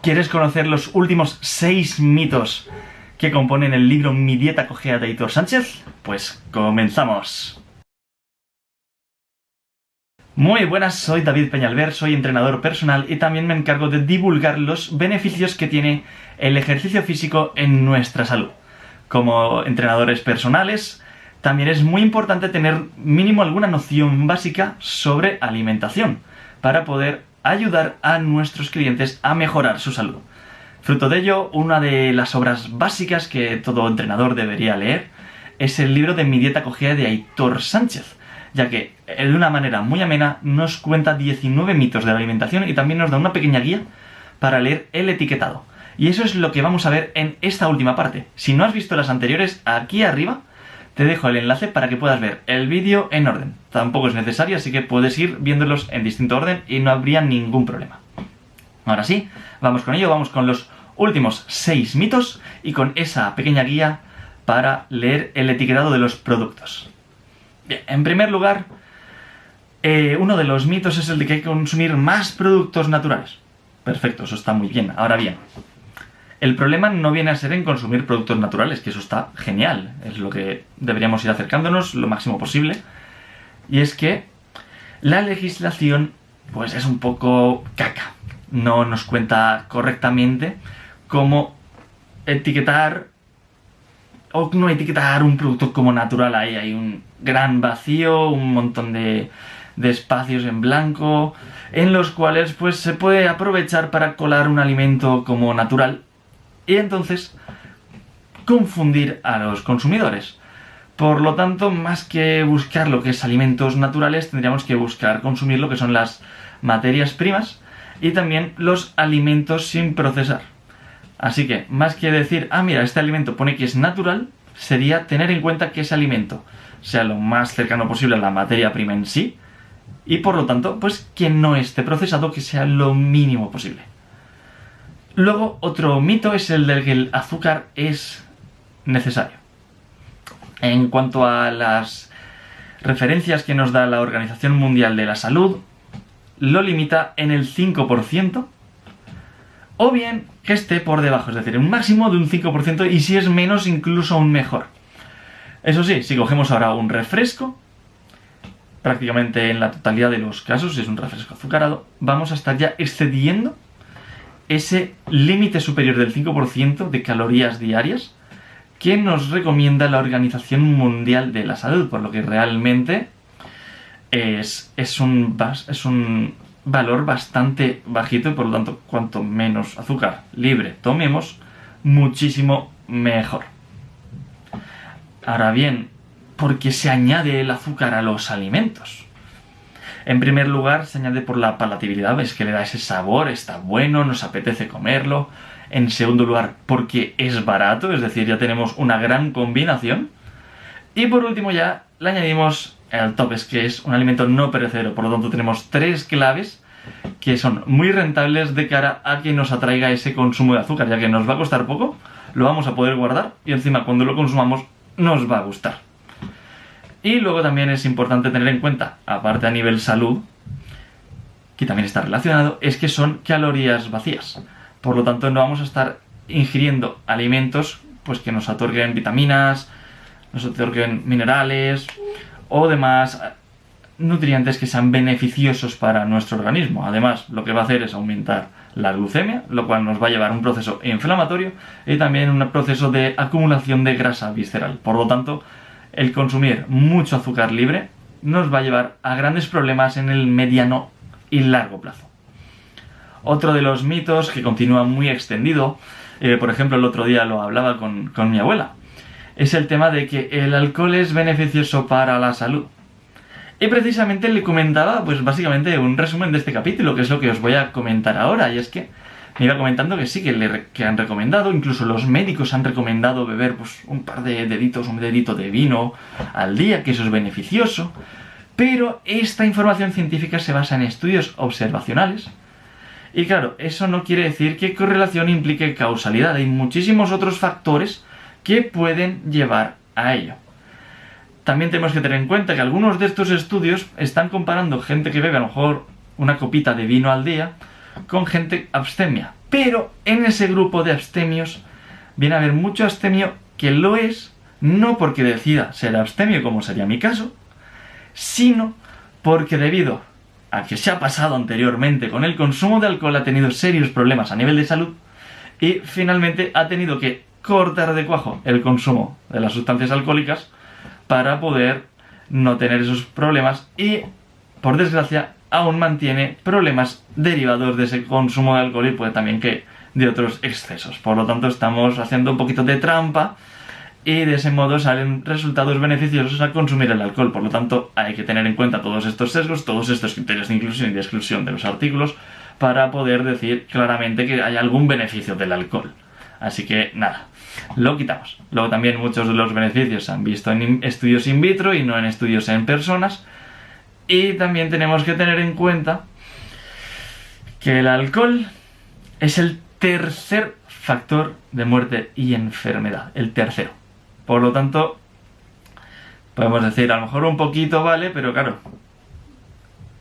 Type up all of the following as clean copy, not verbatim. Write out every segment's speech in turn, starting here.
¿Quieres conocer los últimos 6 mitos que componen el libro Mi dieta cojea de Aitor Sánchez? Pues comenzamos. Muy buenas, soy David Peñalver, soy entrenador personal y también me encargo de divulgar los beneficios que tiene el ejercicio físico en nuestra salud. Como entrenadores personales, también es muy importante tener mínimo alguna noción básica sobre alimentación para poder ayudar a nuestros clientes a mejorar su salud. Fruto de ello, una de las obras básicas que todo entrenador debería leer es el libro de Mi dieta cojea de Aitor Sánchez, ya que de una manera muy amena nos cuenta 19 mitos de la alimentación y también nos da una pequeña guía para leer el etiquetado. Y eso es lo que vamos a ver en esta última parte. Si no has visto las anteriores, aquí arriba te dejo el enlace para que puedas ver el vídeo en orden. Tampoco es necesario, así que puedes ir viéndolos en distinto orden y no habría ningún problema. Ahora sí, vamos con ello, vamos con los últimos 6 mitos y con esa pequeña guía para leer el etiquetado de los productos. Bien, en primer lugar, uno de los mitos es el de que hay que consumir más productos naturales. Perfecto, eso está muy bien. Ahora bien, el problema no viene a ser en consumir productos naturales, que eso está genial, es lo que deberíamos ir acercándonos lo máximo posible. Y es que la legislación, pues es un poco caca. No nos cuenta correctamente cómo etiquetar o no etiquetar un producto como natural. Ahí hay un gran vacío, un montón de espacios en blanco, en los cuales pues se puede aprovechar para colar un alimento como natural y entonces confundir a los consumidores. Por lo tanto, más que buscar lo que es alimentos naturales, tendríamos que buscar consumir lo que son las materias primas y también los alimentos sin procesar. Así que, más que decir, mira, este alimento pone que es natural, sería tener en cuenta que ese alimento sea lo más cercano posible a la materia prima en sí y por lo tanto, pues que no esté procesado, que sea lo mínimo posible. Luego, otro mito es el del que el azúcar es necesario. En cuanto a las referencias que nos da la Organización Mundial de la Salud, lo limita en el 5%, o bien que esté por debajo, es decir, un máximo de un 5%, y si es menos, incluso aún mejor. Eso sí, si cogemos ahora un refresco, prácticamente en la totalidad de los casos, si es un refresco azucarado, vamos a estar ya excediendo ese límite superior del 5% de calorías diarias que nos recomienda la Organización Mundial de la Salud, por lo que realmente es un valor bastante bajito y por lo tanto cuanto menos azúcar libre tomemos, muchísimo mejor. Ahora bien, ¿por qué se añade el azúcar a los alimentos? En primer lugar, se añade por la palatabilidad, es que le da ese sabor, está bueno, nos apetece comerlo. En segundo lugar, porque es barato, es decir, ya tenemos una gran combinación. Y por último ya le añadimos el top, es que es un alimento no perecedero, por lo tanto tenemos 3 claves que son muy rentables de cara a que nos atraiga ese consumo de azúcar, ya que nos va a costar poco, lo vamos a poder guardar y encima cuando lo consumamos nos va a gustar. Y luego también es importante tener en cuenta, aparte a nivel salud, que también está relacionado, es que son calorías vacías. Por lo tanto, no vamos a estar ingiriendo alimentos pues que nos otorguen vitaminas, nos otorguen minerales o demás nutrientes que sean beneficiosos para nuestro organismo. Además, lo que va a hacer es aumentar la glucemia, lo cual nos va a llevar a un proceso inflamatorio y también un proceso de acumulación de grasa visceral. Por lo tanto, el consumir mucho azúcar libre nos va a llevar a grandes problemas en el mediano y largo plazo. Otro de los mitos que continúa muy extendido, por ejemplo el otro día lo hablaba con mi abuela, es el tema de que el alcohol es beneficioso para la salud. Y precisamente le comentaba, pues básicamente un resumen de este capítulo, que es lo que os voy a comentar ahora, y es que me iba comentando que sí, que han recomendado, incluso los médicos han recomendado beber pues un par de deditos, un dedito de vino al día, que eso es beneficioso, pero esta información científica se basa en estudios observacionales, y claro, eso no quiere decir que correlación implique causalidad, hay muchísimos otros factores que pueden llevar a ello. También tenemos que tener en cuenta que algunos de estos estudios están comparando gente que bebe a lo mejor una copita de vino al día con gente abstemia. Pero en ese grupo de abstemios viene a haber mucho abstemio que lo es, no porque decida ser abstemio, como sería mi caso, sino porque debido a que se ha pasado anteriormente con el consumo de alcohol ha tenido serios problemas a nivel de salud y finalmente ha tenido que cortar de cuajo el consumo de las sustancias alcohólicas para poder no tener esos problemas y, por desgracia, aún mantiene problemas derivados de ese consumo de alcohol y puede también que de otros excesos. Por lo tanto, estamos haciendo un poquito de trampa y de ese modo salen resultados beneficiosos al consumir el alcohol. Por lo tanto, hay que tener en cuenta todos estos sesgos, todos estos criterios de inclusión y de exclusión de los artículos para poder decir claramente que hay algún beneficio del alcohol. Así que nada, lo quitamos. Luego también muchos de los beneficios se han visto en estudios in vitro y no en estudios en personas. Y también tenemos que tener en cuenta que el alcohol es el tercer factor de muerte y enfermedad. El tercero. Por lo tanto, podemos decir, a lo mejor un poquito vale, pero claro,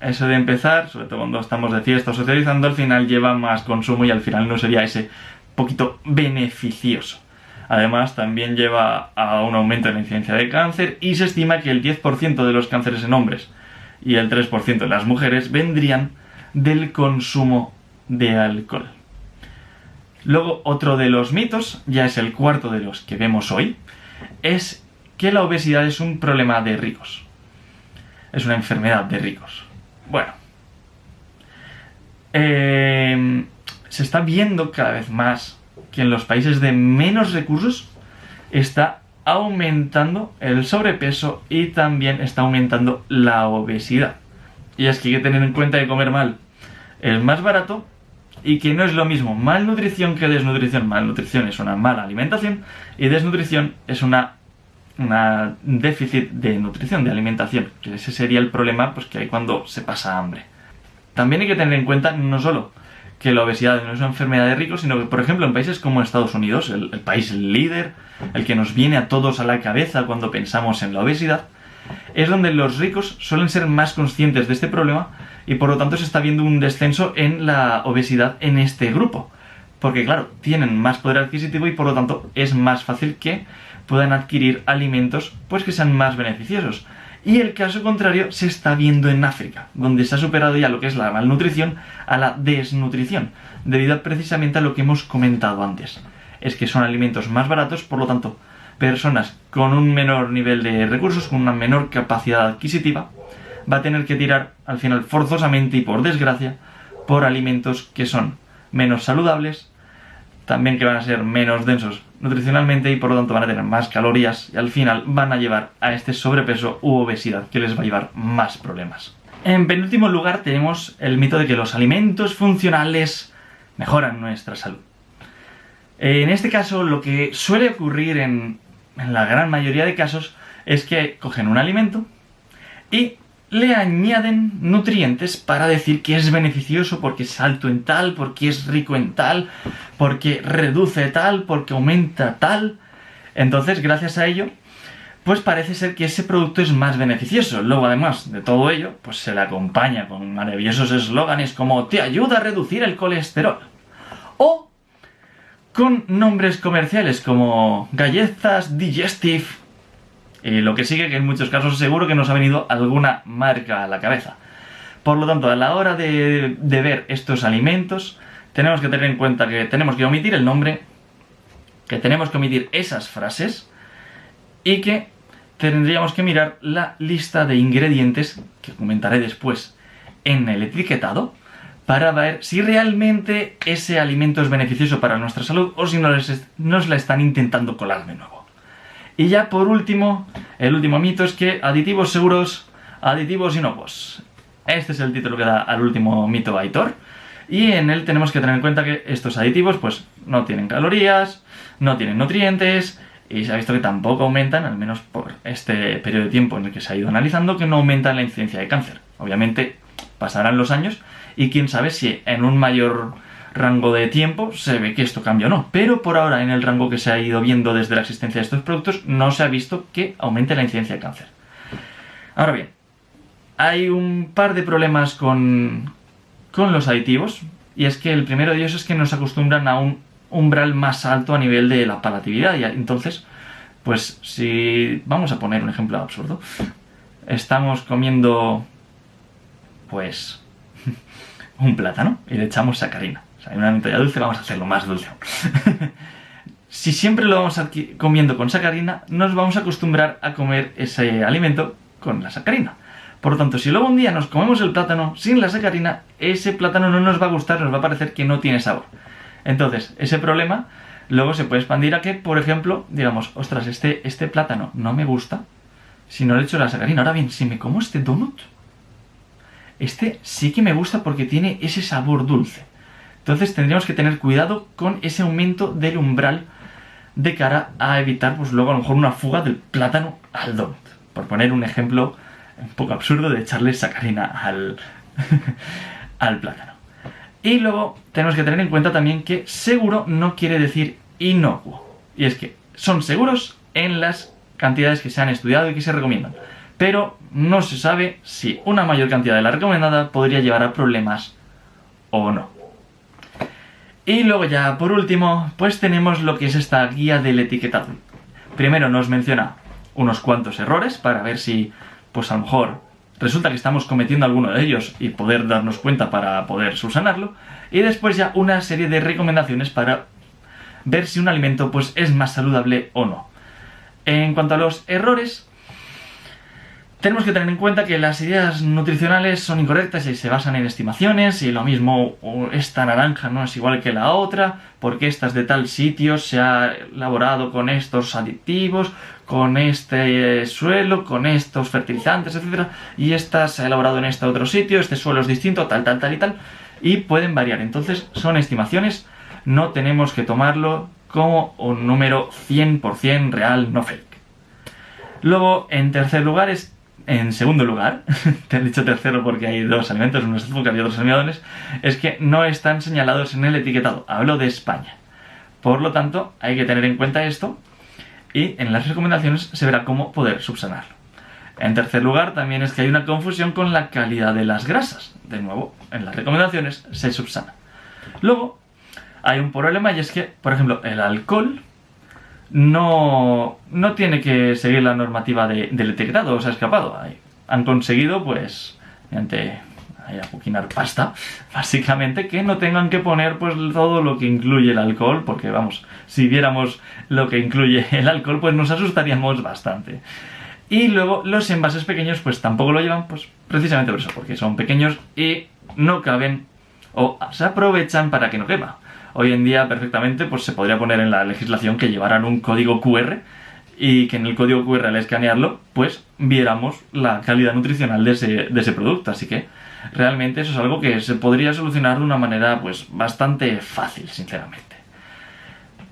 eso de empezar, sobre todo cuando estamos de fiesta o socializando, al final lleva más consumo y al final no sería ese poquito beneficioso. Además, también lleva a un aumento en la incidencia de cáncer y se estima que el 10% de los cánceres en hombres y el 3% en las mujeres vendrían del consumo de alcohol. Luego, otro de los mitos, ya es el cuarto de los que vemos hoy, es que la obesidad es un problema de ricos. Es una enfermedad de ricos. Bueno, se está viendo cada vez más que en los países de menos recursos está aumentando el sobrepeso y también está aumentando la obesidad. Y es que hay que tener en cuenta que comer mal es más barato y que no es lo mismo malnutrición que desnutrición. Malnutrición es una mala alimentación y desnutrición es una déficit de nutrición, de alimentación, que ese sería el problema pues, que hay cuando se pasa hambre. También hay que tener en cuenta no solo que la obesidad no es una enfermedad de ricos, sino que, por ejemplo, en países como Estados Unidos, el país líder, el que nos viene a todos a la cabeza cuando pensamos en la obesidad, es donde los ricos suelen ser más conscientes de este problema y por lo tanto se está viendo un descenso en la obesidad en este grupo. Porque claro, tienen más poder adquisitivo y por lo tanto es más fácil que puedan adquirir alimentos pues que sean más beneficiosos. Y el caso contrario se está viendo en África, donde se ha superado ya lo que es la malnutrición a la desnutrición, debido precisamente a lo que hemos comentado antes. Es que son alimentos más baratos, por lo tanto, personas con un menor nivel de recursos, con una menor capacidad adquisitiva, va a tener que tirar al final forzosamente y por desgracia por alimentos que son menos saludables, también que van a ser menos densos nutricionalmente y por lo tanto van a tener más calorías y al final van a llevar a este sobrepeso u obesidad que les va a llevar más problemas. En penúltimo lugar tenemos el mito de que los alimentos funcionales mejoran nuestra salud. En este caso lo que suele ocurrir en la gran mayoría de casos es que cogen un alimento y le añaden nutrientes para decir que es beneficioso porque es alto en tal, porque es rico en tal, porque reduce tal, porque aumenta tal. Entonces, gracias a ello, pues parece ser que ese producto es más beneficioso. Luego, además de todo ello, pues se le acompaña con maravillosos eslóganes como te ayuda a reducir el colesterol. O con nombres comerciales como galletas digestive. Y lo que sigue, que en muchos casos seguro que nos ha venido alguna marca a la cabeza. Por lo tanto, a la hora de ver estos alimentos, tenemos que tener en cuenta que tenemos que omitir el nombre, que tenemos que omitir esas frases y que tendríamos que mirar la lista de ingredientes, que comentaré después en el etiquetado, para ver si realmente ese alimento es beneficioso para nuestra salud o si nos la están intentando colar de nuevo. Y ya por último, el último mito es que aditivos seguros, aditivos inocuos. Este es el título que da al último mito Aitor. Y en él tenemos que tener en cuenta que estos aditivos pues no tienen calorías, no tienen nutrientes y se ha visto que tampoco aumentan, al menos por este periodo de tiempo en el que se ha ido analizando, que no aumentan la incidencia de cáncer. Obviamente pasarán los años y quién sabe si en un mayor rango de tiempo se ve que esto cambia o no, pero por ahora en el rango que se ha ido viendo desde la existencia de estos productos no se ha visto que aumente la incidencia de cáncer. Ahora bien, hay un par de problemas con los aditivos y es que el primero de ellos es que nos acostumbran a un umbral más alto a nivel de la palatabilidad, y entonces, pues si vamos a poner un ejemplo absurdo, estamos comiendo, pues, un plátano y le echamos sacarina. O sea, hay una mentira dulce, vamos a hacerlo más dulce. Si siempre lo vamos comiendo con sacarina, nos vamos a acostumbrar a comer ese alimento con la sacarina. Por lo tanto, si luego un día nos comemos el plátano sin la sacarina, ese plátano no nos va a gustar, nos va a parecer que no tiene sabor. Entonces, ese problema luego se puede expandir a que, por ejemplo, digamos, ostras, este plátano no me gusta si no le echo la sacarina. Ahora bien, si me como este donut, este sí que me gusta porque tiene ese sabor dulce. Entonces tendríamos que tener cuidado con ese aumento del umbral de cara a evitar, pues luego a lo mejor una fuga del plátano al donut. Por poner un ejemplo un poco absurdo de echarle sacarina al plátano. Y luego tenemos que tener en cuenta también que seguro no quiere decir inocuo. Y es que son seguros en las cantidades que se han estudiado y que se recomiendan. Pero no se sabe si una mayor cantidad de la recomendada podría llevar a problemas o no. Y luego ya por último, pues tenemos lo que es esta guía del etiquetado. Primero nos menciona unos cuantos errores para ver si, pues a lo mejor resulta que estamos cometiendo alguno de ellos y poder darnos cuenta para poder subsanarlo. Y después ya una serie de recomendaciones para ver si un alimento pues es más saludable o no. En cuanto a los errores, tenemos que tener en cuenta que las ideas nutricionales son incorrectas y se basan en estimaciones, y lo mismo, esta naranja no es igual que la otra, porque esta es de tal sitio, se ha elaborado con estos aditivos, con este suelo, con estos fertilizantes, etc. Y esta se ha elaborado en este otro sitio, este suelo es distinto, tal y tal, y pueden variar. Entonces son estimaciones, no tenemos que tomarlo como un número 100% real, no fake. Luego, en segundo lugar, te he dicho tercero porque hay dos alimentos, uno es azúcar y otros almidones, es que no están señalados en el etiquetado. Hablo de España. Por lo tanto, hay que tener en cuenta esto y en las recomendaciones se verá cómo poder subsanarlo. En tercer lugar, también es que hay una confusión con la calidad de las grasas. De nuevo, en las recomendaciones se subsana. Luego, hay un problema y es que, por ejemplo, el alcohol no tiene que seguir la normativa del etiquetado, se ha escapado. Han conseguido, pues, mediante apoquinar pasta, básicamente, que no tengan que poner pues todo lo que incluye el alcohol, porque vamos, si viéramos lo que incluye el alcohol, pues nos asustaríamos bastante. Y luego los envases pequeños pues tampoco lo llevan, pues precisamente por eso, porque son pequeños y no caben o se aprovechan para que no quepa. Hoy en día perfectamente pues se podría poner en la legislación que llevaran un código QR y que en el código QR al escanearlo pues viéramos la calidad nutricional de ese producto. Así que realmente eso es algo que se podría solucionar de una manera pues bastante fácil, sinceramente.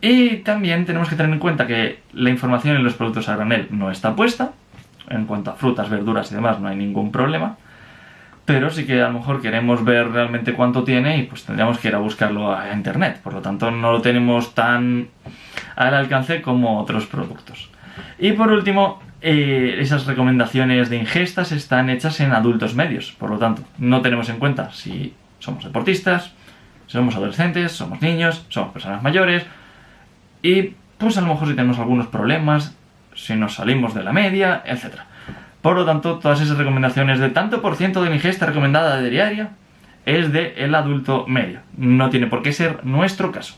Y también tenemos que tener en cuenta que la información en los productos a granel no está puesta. En cuanto a frutas, verduras y demás no hay ningún problema. Pero sí que a lo mejor queremos ver realmente cuánto tiene y pues tendríamos que ir a buscarlo a internet. Por lo tanto no lo tenemos tan al alcance como otros productos. Y por último, esas recomendaciones de ingestas están hechas en adultos medios. Por lo tanto, no tenemos en cuenta si somos deportistas, si somos adolescentes, somos niños, somos personas mayores. Y pues a lo mejor si tenemos algunos problemas, si nos salimos de la media, etc. Por lo tanto, todas esas recomendaciones de tanto por ciento de la ingesta recomendada de diaria es del adulto medio. No tiene por qué ser nuestro caso.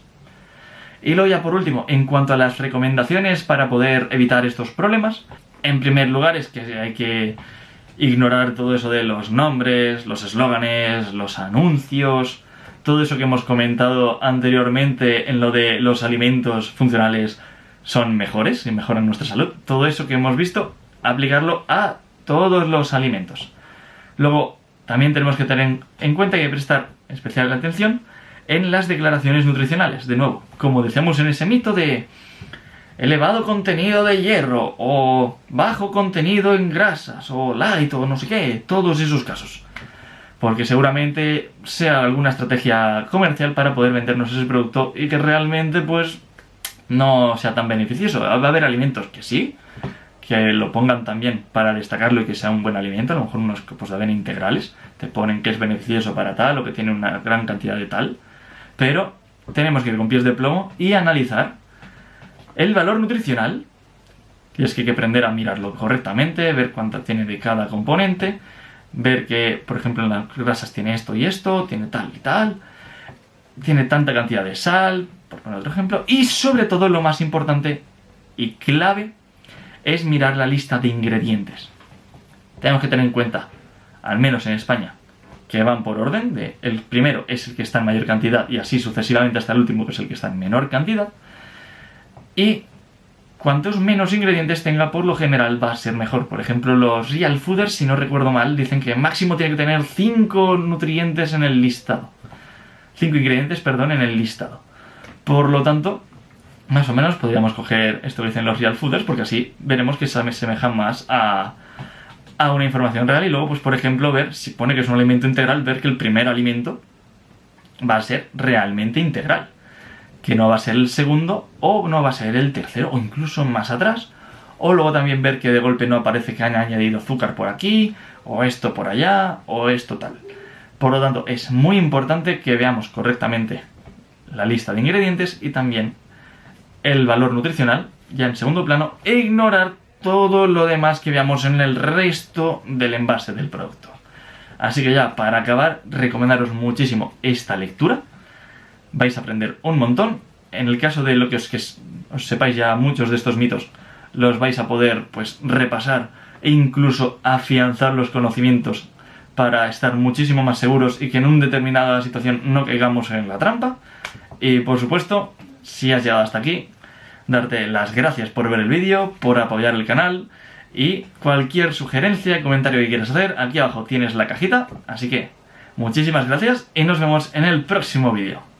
Y luego ya por último, en cuanto a las recomendaciones para poder evitar estos problemas, en primer lugar es que hay que ignorar todo eso de los nombres, los eslóganes, los anuncios, todo eso que hemos comentado anteriormente en lo de los alimentos funcionales son mejores y mejoran nuestra salud. Todo eso que hemos visto, aplicarlo a todos los alimentos. Luego, también tenemos que tener en cuenta y prestar especial atención en las declaraciones nutricionales. De nuevo, como decíamos en ese mito de elevado contenido de hierro, o bajo contenido en grasas, o light, o no sé qué, todos esos casos. Porque seguramente sea alguna estrategia comercial para poder vendernos ese producto y que realmente, pues, no sea tan beneficioso. Va a haber alimentos que sí, que lo pongan también para destacarlo y que sea un buen alimento. A lo mejor unos copos de avena integrales te ponen que es beneficioso para tal o que tiene una gran cantidad de tal. Pero tenemos que ir con pies de plomo y analizar el valor nutricional. Y es que hay que aprender a mirarlo correctamente, ver cuánto tiene de cada componente, ver que, por ejemplo, en las grasas tiene esto y esto, tiene tal y tal, tiene tanta cantidad de sal, por poner otro ejemplo, y sobre todo lo más importante y clave es mirar la lista de ingredientes. Tenemos que tener en cuenta, al menos en España, que van por orden, el primero es el que está en mayor cantidad y así sucesivamente hasta el último, que es el que está en menor cantidad, y cuantos menos ingredientes tenga, por lo general va a ser mejor. Por ejemplo, los Real Fooders, si no recuerdo mal, dicen que máximo tiene que tener 5 nutrientes en el listado. 5 ingredientes, perdón, en el listado. Por lo tanto, más o menos podríamos coger esto que dicen los Real Fooders, porque así veremos que se asemejan más a una información real. Y luego, pues por ejemplo, ver si pone que es un alimento integral, ver que el primer alimento va a ser realmente integral, que no va a ser el segundo o no va a ser el tercero o incluso más atrás. O luego también ver que de golpe no aparece que han añadido azúcar por aquí o esto por allá o esto tal. Por lo tanto, es muy importante que veamos correctamente la lista de ingredientes y también el valor nutricional, ya en segundo plano, e ignorar todo lo demás que veamos en el resto del envase del producto. Así que ya, para acabar, recomendaros muchísimo esta lectura. Vais a aprender un montón. En el caso de lo que os sepáis ya muchos de estos mitos, los vais a poder pues repasar e incluso afianzar los conocimientos para estar muchísimo más seguros y que en una determinada situación no caigamos en la trampa. Y por supuesto, si has llegado hasta aquí, darte las gracias por ver el vídeo, por apoyar el canal y cualquier sugerencia, comentario que quieras hacer, aquí abajo tienes la cajita. Así que muchísimas gracias y nos vemos en el próximo vídeo.